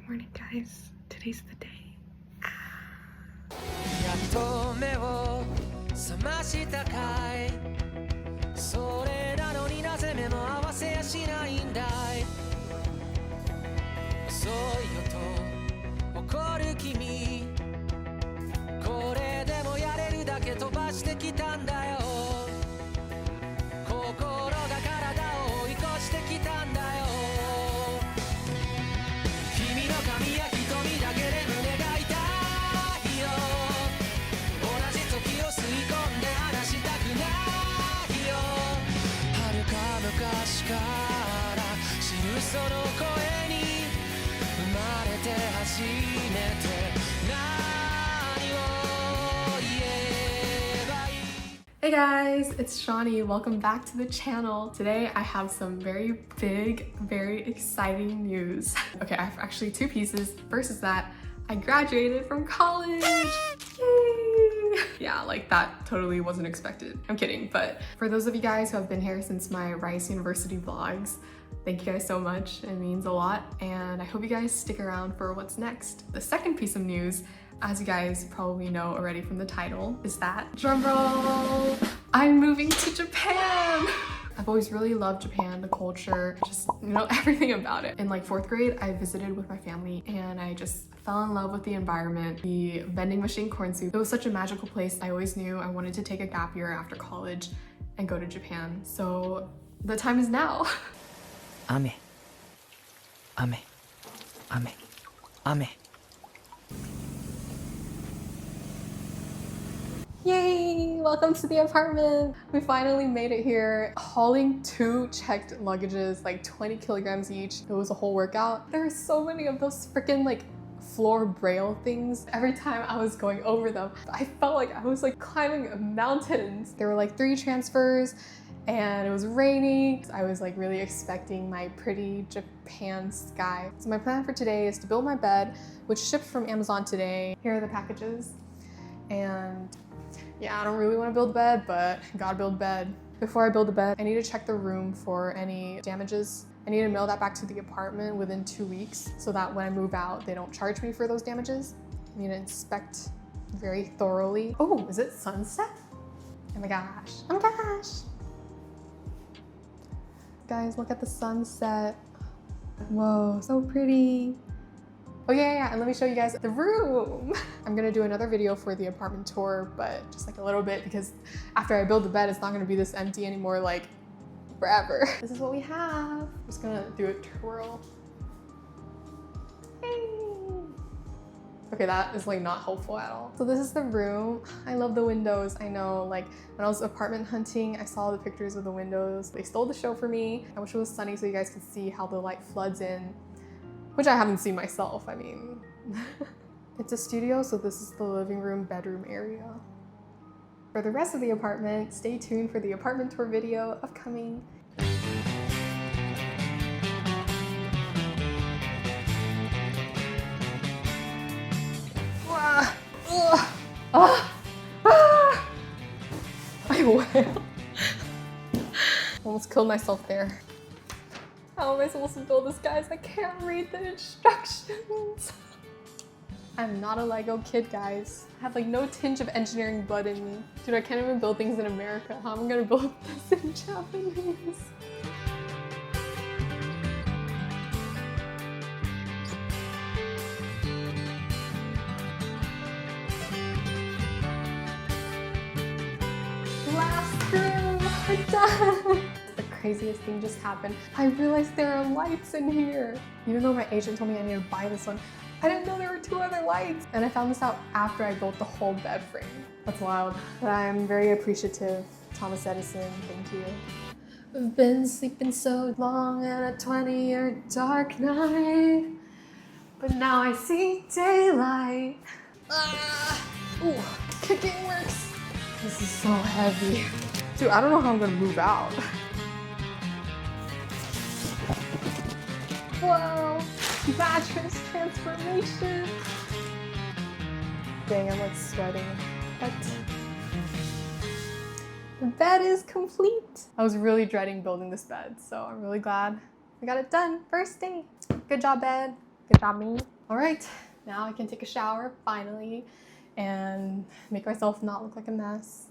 Good morning, guys. Today's the day. Hey guys, it's Shani. Welcome back to the channel. Today I have some very big, very exciting news. Okay, I have actually two pieces. First is that I graduated from college. Yay! Yeah, like that totally wasn't expected. I'm kidding, but for those of you guys who have been here since my Rice University vlogs, thank you guys so much. It means a lot, and I hope you guys stick around for what's next. The second piece of news, as you guys probably know already from the title, is that, drumroll, I'm moving to Japan! I've always really loved Japan, the culture, just, you know, everything about it. In like 4th grade, I visited with my family and I just fell in love with the environment, the vending machine corn soup. It was such a magical place. I always knew I wanted to take a gap year after college and go to Japan. So the time is now. Ame. Ame. Ame. Ame. Yay! Welcome to the apartment! We finally made it here. Hauling 2 checked luggages, like 20 kilograms each. It was a whole workout. There are so many of those freaking like floor braille things. Every time I was going over them, I felt like I was like climbing mountains. There were like 3 transfers and it was raining. I was like really expecting my pretty Japan sky. So my plan for today is to build my bed, which shipped from Amazon today. Here are the packages. And yeah, I don't really want to build a bed, but gotta build a bed. Before I build a bed, I need to check the room for any damages. I need to mail that back to the apartment within 2 weeks so that when I move out, they don't charge me for those damages. I need to inspect very thoroughly. Oh, is it sunset? Oh my gosh, oh my gosh. Guys, look at the sunset. Whoa, so pretty. Oh yeah, and let me show you guys the room. I'm gonna do another video for the apartment tour, but just like a little bit, because after I build the bed, it's not gonna be this empty anymore, like forever. This is what we have. I'm just gonna do a twirl. Hey. Okay, that is like not helpful at all. So this is the room. I love the windows. I know, like when I was apartment hunting, I saw the pictures of the windows. They stole the show for me. I wish it was sunny so you guys could see how the light floods in, which I haven't seen myself, I mean. It's a studio, so this is the living room, bedroom area. For the rest of the apartment, stay tuned for the apartment tour video upcoming. I wail. Almost killed myself there. How am I supposed to build this, guys? I can't read the instructions. I'm not a Lego kid, guys. I have like no tinge of engineering blood in me. Dude, I can't even build things in America. How am I gonna build this in Japanese? Last room, we're done. Craziest thing just happened. I realized there are lights in here. Even though my agent told me I need to buy this one, I didn't know there were 2 other lights. And I found this out after I built the whole bed frame. That's wild. But I'm very appreciative. Thomas Edison, thank you. I've been sleeping so long in a 20-year dark night, but now I see daylight. Ooh, kicking works. This is so heavy. Dude, I don't know how I'm gonna move out. Whoa, mattress transformation. Dang, I'm like sweating. But the bed is complete. I was really dreading building this bed, so I'm really glad I got it done. First day. Good job, bed. Good job, me. All right, now I can take a shower finally and make myself not look like a mess.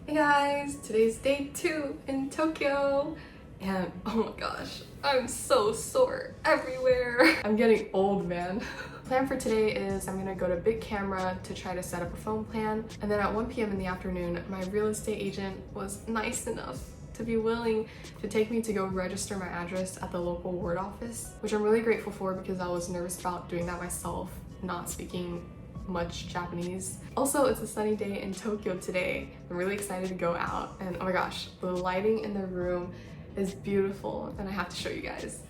Hey guys, today's day 2 in Tokyo, and oh my gosh, I'm so sore everywhere. I'm getting old, man. Plan for today is I'm gonna go to Big Camera to try to set up a phone plan, and then at 1 p.m. in the afternoon, my real estate agent was nice enough to be willing to take me to go register my address at the local ward office, which I'm really grateful for because I was nervous about doing that myself, not speaking much Japanese. Also, it's a sunny day in Tokyo today. I'm really excited to go out, and oh my gosh, the lighting in the room is beautiful, and I have to show you guys.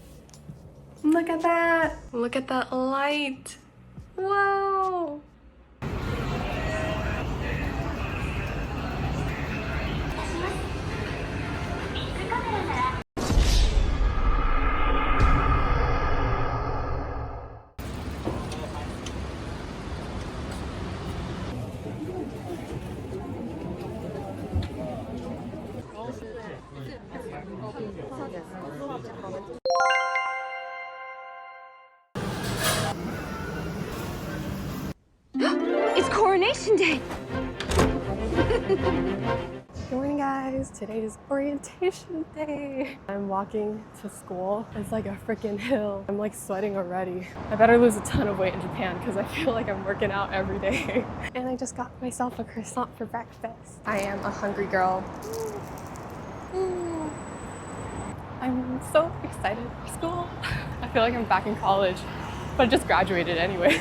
Look at that! Look at that light! Whoa! It's Coronation Day! Good morning, guys. Today is orientation day. I'm walking to school. It's like a freaking hill. I'm like sweating already. I better lose a ton of weight in Japan because I feel like I'm working out every day. And I just got myself a croissant for breakfast. I am a hungry girl. I'm so excited for school. I feel like I'm back in college, but I just graduated anyway.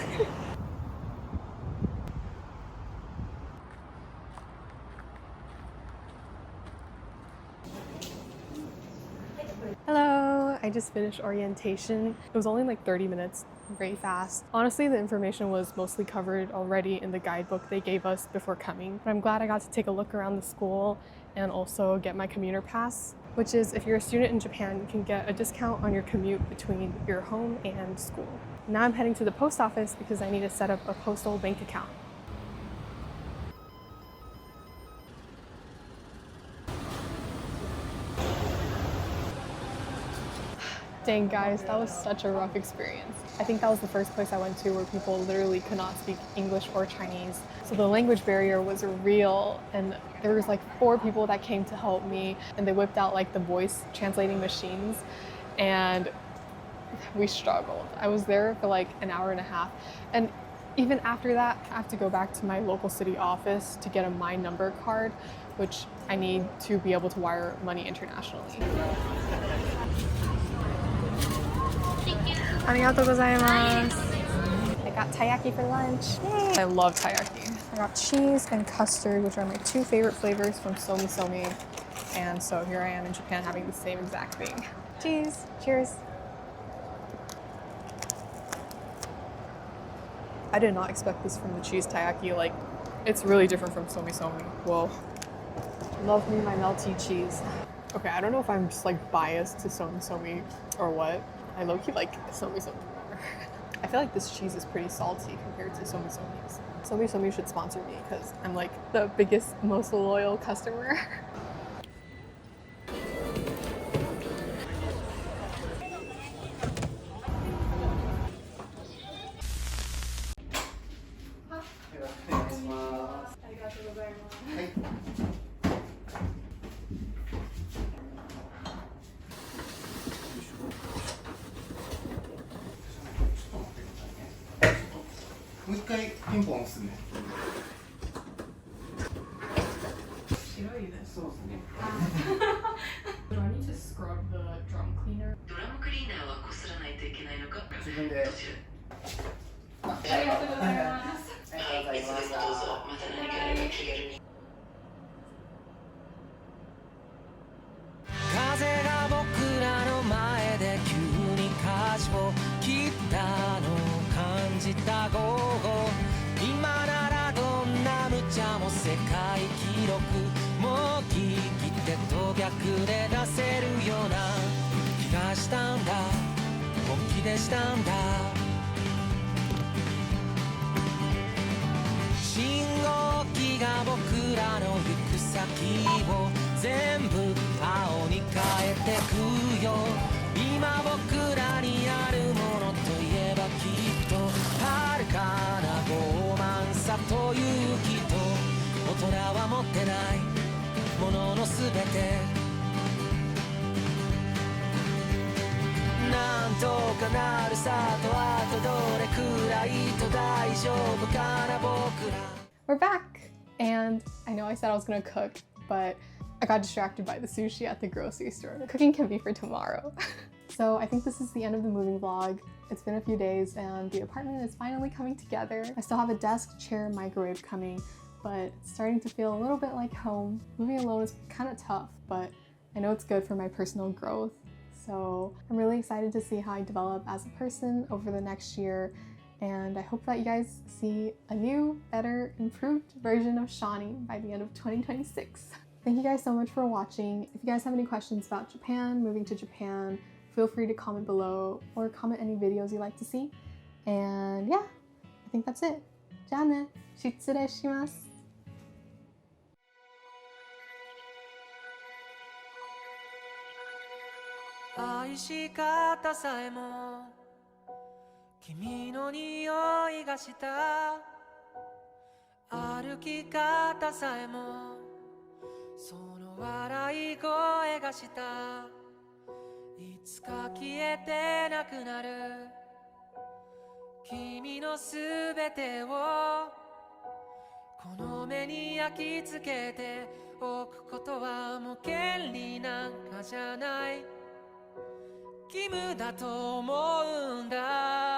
Hello, I just finished orientation. It was only like 30 minutes, very fast. Honestly, the information was mostly covered already in the guidebook they gave us before coming, but I'm glad I got to take a look around the school and also get my commuter pass, which is if you're a student in Japan, you can get a discount on your commute between your home and school. Now I'm heading to the post office because I need to set up a postal bank account. Dang guys, that was such a rough experience. I think that was the first place I went to where people literally could not speak English or Chinese. So the language barrier was real, and there was like 4 people that came to help me, and they whipped out like the voice translating machines, and we struggled. I was there for like an hour and a half, and even after that, I have to go back to my local city office to get a My Number card, which I need to be able to wire money internationally. Arigatou gozaimasu. I got taiyaki for lunch. Yay. I love taiyaki. I got cheese and custard, which are my 2 favorite flavors from Somi Somi. And so here I am in Japan having the same exact thing. Cheese. Cheers. I did not expect this from the cheese taiyaki. Like, it's really different from Somi Somi. Whoa. Love me my melty cheese. Okay, I don't know if I'm just like biased to Somi Somi or what. I low-key like Somi Somi more. I feel like this cheese is pretty salty compared to Somi Somi's. Somi Somi should sponsor me because I'm like the biggest, most loyal customer. Do I need to scrub the drum cleaner? Shingoukiが僕らの行く先を全部ってくよ今僕らにあるものといえばきっと遥かな傲慢さと勇気と大人は持ってないもののすべてなんとかなるさとあとどれくらいと大丈夫かな僕ら We're back! And I know I said I was gonna cook, but I got distracted by the sushi at the grocery store. Cooking can be for tomorrow. So I think this is the end of the moving vlog. It's been a few days and the apartment is finally coming together. I still have a desk, chair, microwave coming, but it's starting to feel a little bit like home. Moving alone is kind of tough, but I know it's good for my personal growth. So I'm really excited to see how I develop as a person over the next year. And I hope that you guys see a new, better, improved version of Shani by the end of 2026. Thank you guys so much for watching. If you guys have any questions about Japan, moving to Japan, feel free to comment below or comment any videos you'd like to see. And yeah, I think that's it. じゃあね、失礼します。愛し方さえも君の匂いがした歩き方さえもその笑い声がしたいつか消えてなくなる君のすべてをこの目に焼き付けておくことはもう権利なんかじゃない義務だと思うんだ